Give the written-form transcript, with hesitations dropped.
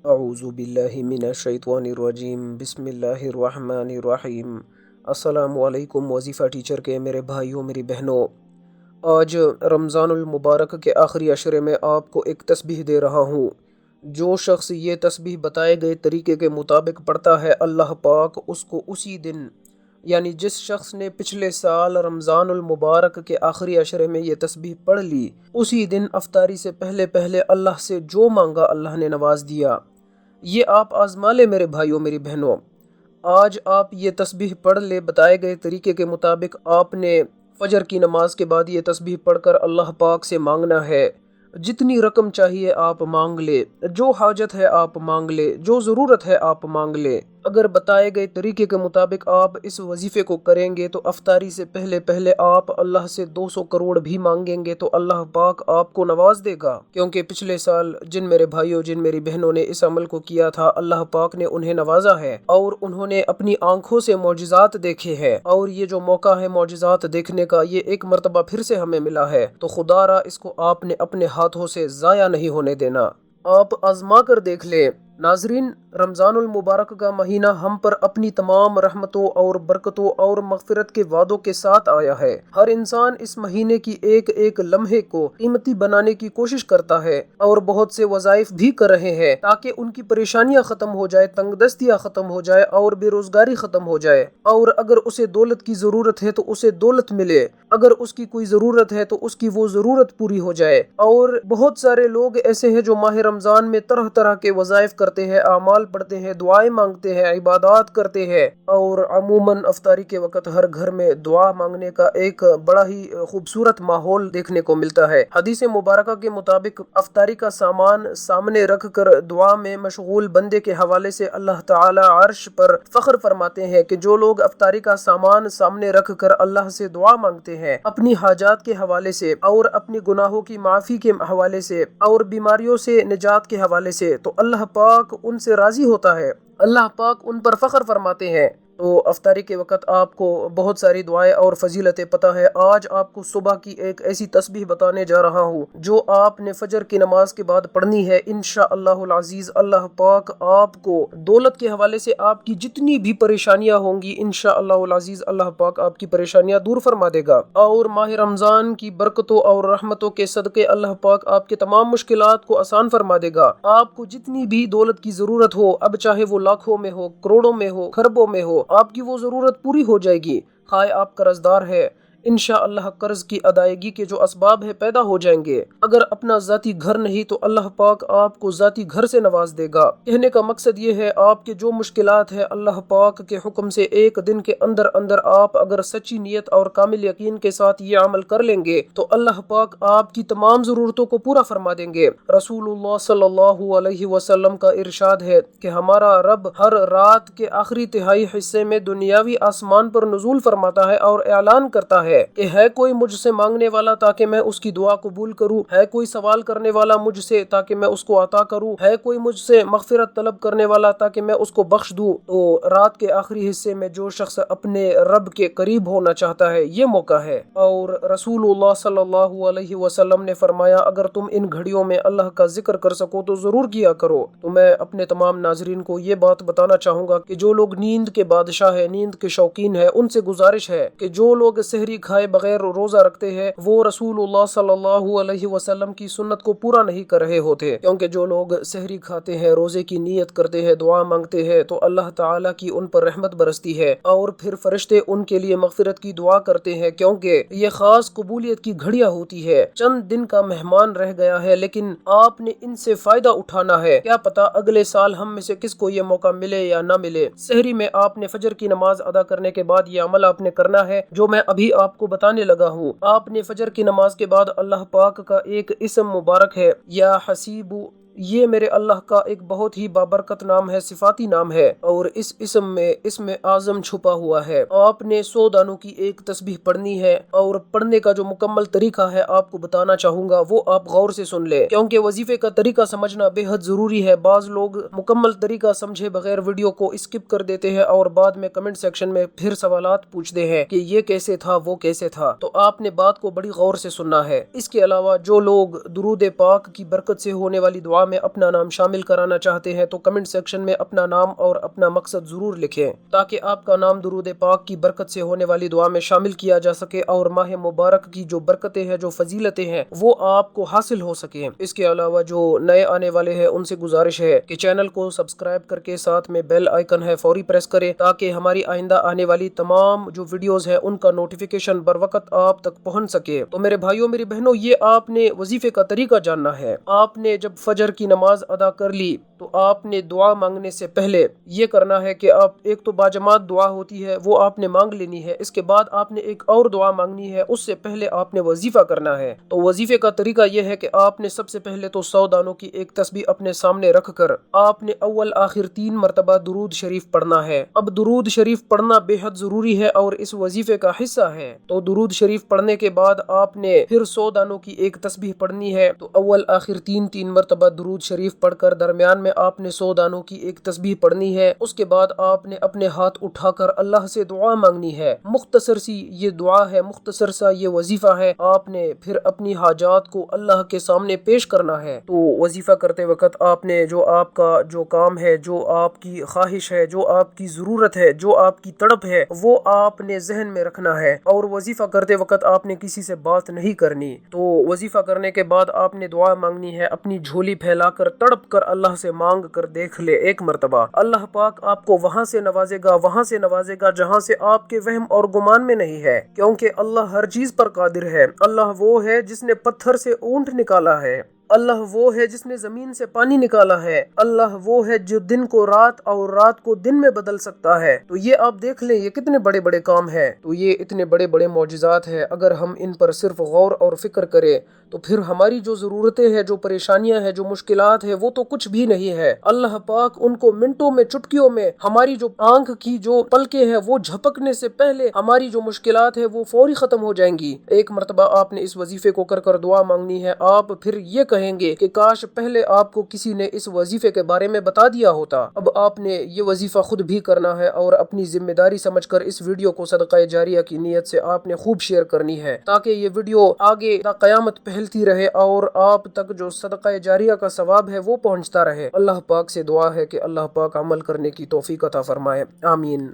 اعوذ باللہ من الشیطان الرجیم بسم اللہ الرحمن الرحیم۔ السلام علیکم وظیفہ ٹیچر کے میرے بھائیوں میری بہنوں، آج رمضان المبارک کے آخری عشرے میں آپ کو ایک تسبیح دے رہا ہوں۔ جو شخص یہ تسبیح بتائے گئے طریقے کے مطابق پڑھتا ہے، اللہ پاک اس کو اسی دن، یعنی جس شخص نے پچھلے سال رمضان المبارک کے آخری عشرے میں یہ تسبیح پڑھ لی، اسی دن افطاری سے پہلے پہلے اللہ سے جو مانگا اللہ نے نواز دیا۔ یہ آپ آزما لے میرے بھائیوں میری بہنوں۔ آج آپ یہ تسبیح پڑھ لے، بتائے گئے طریقے کے مطابق آپ نے فجر کی نماز کے بعد یہ تسبیح پڑھ کر اللہ پاک سے مانگنا ہے۔ جتنی رقم چاہیے آپ مانگ لے، جو حاجت ہے آپ مانگ لے، جو ضرورت ہے آپ مانگ لے۔ اگر بتائے گئے طریقے کے مطابق آپ اس وظیفے کو کریں گے تو افطاری سے پہلے پہلے آپ اللہ سے 200 کروڑ بھی مانگیں گے تو اللہ پاک آپ کو نواز دے گا، کیونکہ پچھلے سال جن میرے بھائیوں جن میری بہنوں نے اس عمل کو کیا تھا، اللہ پاک نے انہیں نوازا ہے اور انہوں نے اپنی آنکھوں سے معجزات دیکھے ہیں، اور یہ جو موقع ہے معجزات دیکھنے کا، یہ ایک مرتبہ پھر سے ہمیں ملا ہے، تو خدا را اس کو آپ نے اپنے ہاتھوں سے ضائع نہیں ہونے دینا۔ آپ آزما کر دیکھ لیں۔ ناظرین، رمضان المبارک کا مہینہ ہم پر اپنی تمام رحمتوں اور برکتوں اور مغفرت کے وعدوں کے ساتھ آیا ہے۔ ہر انسان اس مہینے کی ایک ایک لمحے کو قیمتی بنانے کی کوشش کرتا ہے اور بہت سے وظائف بھی کر رہے ہیں تاکہ ان کی پریشانیاں ختم ہو جائے، تنگ دستیاں ختم ہو جائے اور بے روزگاری ختم ہو جائے، اور اگر اسے دولت کی ضرورت ہے تو اسے دولت ملے، اگر اس کی کوئی ضرورت ہے تو اس کی وہ ضرورت پوری ہو جائے۔ اور بہت سارے لوگ ایسے ہیں جو ماہ رمضان میں طرح طرح کے وظائف کرتے ہیں، اعمال پڑھتے ہیں، دعائیں مانگتے ہیں، عبادات کرتے ہیں، اور عموماً افطاری کے وقت ہر گھر میں دعا مانگنے کا ایک بڑا ہی خوبصورت ماحول دیکھنے کو ملتا ہے۔ حدیث مبارکہ کے مطابق افطاری کا سامان سامنے رکھ کر دعا میں مشغول بندے کے حوالے سے اللہ تعالی عرش پر فخر فرماتے ہیں کہ جو لوگ افطاری کا سامان سامنے رکھ کر اللہ سے دعا مانگتے ہیں، اپنی حاجات کے حوالے سے اور اپنی گناہوں کی معافی کے حوالے سے اور بیماریوں سے نجات کے حوالے سے، تو اللہ پاک ان سے راضی ہوتا ہے، اللہ پاک ان پر فخر فرماتے ہیں۔ تو افطاری کے وقت آپ کو بہت ساری دعائیں اور فضیلتیں پتہ ہے۔ آج آپ کو صبح کی ایک ایسی تسبیح بتانے جا رہا ہوں جو آپ نے فجر کی نماز کے بعد پڑھنی ہے۔ انشاءاللہ العزیز اللہ پاک آپ کو دولت کے حوالے سے آپ کی جتنی بھی پریشانیاں ہوں گی، انشاءاللہ العزیز اللہ پاک آپ کی پریشانیاں دور فرما دے گا، اور ماہ رمضان کی برکتوں اور رحمتوں کے صدقے اللہ پاک آپ کے تمام مشکلات کو آسان فرما دے گا۔ آپ کو جتنی بھی دولت کی ضرورت ہو، اب چاہے وہ لاکھوں میں ہو، کروڑوں میں ہو، خربوں میں ہو، آپ کی وہ ضرورت پوری ہو جائے گی۔ خواہ آپ قرض دار ہے، انشاءاللہ قرض کی ادائیگی کے جو اسباب ہے پیدا ہو جائیں گے۔ اگر اپنا ذاتی گھر نہیں تو اللہ پاک آپ کو ذاتی گھر سے نواز دے گا۔ کہنے کا مقصد یہ ہے، آپ کے جو مشکلات ہے اللہ پاک کے حکم سے ایک دن کے اندر اندر آپ اگر سچی نیت اور کامل یقین کے ساتھ یہ عمل کر لیں گے تو اللہ پاک آپ کی تمام ضرورتوں کو پورا فرما دیں گے۔ رسول اللہ صلی اللہ علیہ وسلم کا ارشاد ہے کہ ہمارا رب ہر رات کے آخری تہائی حصے میں دنیاوی آسمان پر نزول فرماتا ہے اور اعلان کرتا ہے کہ ہے کوئی مجھ سے مانگنے والا تاکہ میں اس کی دعا قبول کروں، ہے کوئی سوال کرنے والا مجھ سے تاکہ میں اس کو عطا کروں، ہے کوئی مجھ سے مغفرت طلب کرنے والا تاکہ میں اس کو بخش دوں۔ تو رات کے آخری حصے میں جو شخص اپنے رب کے قریب ہونا چاہتا ہے، یہ موقع ہے۔ اور رسول اللہ صلی اللہ علیہ وسلم نے فرمایا اگر تم ان گھڑیوں میں اللہ کا ذکر کر سکو تو ضرور کیا کرو۔ تو میں اپنے تمام ناظرین کو یہ بات بتانا چاہوں گا کہ جو لوگ نیند کے بادشاہ ہیں، نیند کے شوقین ہیں، ان سے گزارش ہے کہ جو لوگ سحری کھائے بغیر روزہ رکھتے ہیں وہ رسول اللہ صلی اللہ علیہ وسلم کی سنت کو پورا نہیں کر رہے ہوتے، کیونکہ جو لوگ سحری کھاتے ہیں، روزے کی نیت کرتے ہیں، دعا مانگتے ہیں تو اللہ تعالیٰ کی ان پر رحمت برستی ہے اور پھر فرشتے ان کے لیے مغفرت کی دعا کرتے ہیں، کیونکہ یہ خاص قبولیت کی گھڑیاں ہوتی ہے۔ چند دن کا مہمان رہ گیا ہے لیکن آپ نے ان سے فائدہ اٹھانا ہے، کیا پتا اگلے سال ہم میں سے کس کو یہ موقع ملے یا نہ ملے۔ سحری میں آپ نے فجر کی نماز ادا کرنے کے بعد یہ عمل آپ نے کرنا ہے جو میں ابھی آپ کو بتانے لگا ہوں۔ آپ نے فجر کی نماز کے بعد اللہ پاک کا ایک اسم مبارک ہے یا حسیب، یہ میرے اللہ کا ایک بہت ہی بابرکت نام ہے، صفاتی نام ہے، اور اس اسم میں اسم اعظم چھپا ہوا ہے۔ آپ نے 100 دانوں کی ایک تسبیح پڑھنی ہے، اور پڑھنے کا جو مکمل طریقہ ہے آپ کو بتانا چاہوں گا، وہ آپ غور سے سن لیں کیونکہ وظیفے کا طریقہ سمجھنا بے حد ضروری ہے۔ بعض لوگ مکمل طریقہ سمجھے بغیر ویڈیو کو اسکپ کر دیتے ہیں اور بعد میں کمنٹ سیکشن میں پھر سوالات پوچھتے ہیں کہ یہ کیسے تھا وہ کیسے تھا، تو آپ نے بات کو بڑی غور سے سننا ہے۔ اس کے علاوہ جو لوگ درود پاک کی برکت سے ہونے والی دعا میں اپنا نام شامل کرانا چاہتے ہیں تو کمنٹ سیکشن میں اپنا نام اور اپنا مقصد ضرور لکھیں تاکہ آپ کا نام درود پاک کی برکت سے ہونے والی دعا میں شامل کیا جا سکے اور ماہ مبارک کی جو برکتیں ہیں جو فضیلتیں ہیں وہ آپ کو حاصل ہو سکیں۔ اس کے علاوہ جو نئے آنے والے ہیں ان سے گزارش ہے کہ چینل کو سبسکرائب کر کے ساتھ میں بیل آئیکن ہے فوری پریس کریں تاکہ ہماری آئندہ آنے والی تمام جو ویڈیوز ہیں ان کا نوٹیفیکیشن بر وقت آپ تک پہنچ سکے۔ تو میرے بھائیوں میری بہنوں، یہ آپ نے وظیفے کا طریقہ جاننا ہے۔ آپ نے جب فجر کی نماز ادا کر لی تو آپ نے دعا مانگنے سے پہلے یہ کرنا ہے کہ آپ ایک تو باجماعت دعا ہوتی ہے وہ آپ نے مانگ لینی ہے، اس کے بعد آپ نے ایک اور دعا مانگنی ہے، اس سے پہلے آپ نے وظیفہ کرنا ہے۔ تو وظیفے کا طریقہ یہ ہے کہ آپ نے سب سے پہلے تو 100 دانوں کی ایک تسبیح اپنے سامنے رکھ کر آپ نے اول آخر 3 مرتبہ درود شریف پڑھنا ہے۔ اب درود شریف پڑھنا بے حد ضروری ہے اور اس وظیفے کا حصہ ہے۔ تو درود شریف پڑھنے کے بعد آپ نے پھر 100 دانوں کی ایک تسبیح پڑھنی ہے۔ تو اول آخر 3 مرتبہ درود شریف پڑھ کر درمیان میں آپ نے 100 دانوں کی ایک تسبیح پڑھنی ہے۔ اس کے بعد آپ نے اپنے ہاتھ اٹھا کر اللہ سے دعا مانگنی ہے۔ مختصر سی یہ دعا ہے، مختصر سا یہ وظیفہ ہے۔ آپ نے پھر اپنی حاجات کو اللہ کے سامنے پیش کرنا ہے۔ تو وظیفہ کرتے وقت آپ نے جو آپ کا جو کام ہے، جو آپ کی خواہش ہے، جو آپ کی ضرورت ہے، جو آپ کی تڑپ ہے، وہ آپ نے ذہن میں رکھنا ہے اور وظیفہ کرتے وقت آپ نے کسی سے بات نہیں کرنی۔ تو وظیفہ کرنے کے بعد آپ نے دعا مانگنی ہے، اپنی جھولی پھیلا کر تڑپ کر اللہ سے مانگ کر دیکھ لے ایک مرتبہ، اللہ پاک آپ کو وہاں سے نوازے گا جہاں سے آپ کے وہم اور گمان میں نہیں ہے، کیونکہ اللہ ہر چیز پر قادر ہے۔ اللہ وہ ہے جس نے پتھر سے اونٹ نکالا ہے، اللہ وہ ہے جس نے زمین سے پانی نکالا ہے، اللہ وہ ہے جو دن کو رات اور رات کو دن میں بدل سکتا ہے۔ تو یہ آپ دیکھ لیں یہ کتنے بڑے بڑے کام ہیں، تو یہ اتنے بڑے بڑے معجزات ہیں۔ اگر ہم ان پر صرف غور اور فکر کریں تو پھر ہماری جو ضرورتیں ہیں، جو پریشانیاں ہیں، جو مشکلات ہیں، وہ تو کچھ بھی نہیں ہے۔ اللہ پاک ان کو منٹوں میں، چٹکیوں میں، ہماری جو آنکھ کی جو پلکیں ہیں وہ جھپکنے سے پہلے ہماری جو مشکلات ہیں وہ فوری ختم ہو جائیں گی۔ ایک مرتبہ آپ نے اس وظیفے کو کر دعا مانگنی ہے۔ آپ پھر یہ کہیں گے کہ کاش پہلے آپ کو کسی نے اس وظیفے کے بارے میں بتا دیا ہوتا۔ اب آپ نے یہ وظیفہ خود بھی کرنا ہے اور اپنی ذمہ داری سمجھ کر اس ویڈیو کو صدقہ جاریہ کی نیت سے آپ نے خوب شیئر کرنی ہے تاکہ یہ ویڈیو آگے تا قیامت پھیلتی رہے اور آپ تک جو صدقہ جاریہ کا ثواب ہے وہ پہنچتا رہے۔ اللہ پاک سے دعا ہے کہ اللہ پاک عمل کرنے کی توفیق عطا فرمائے، آمین۔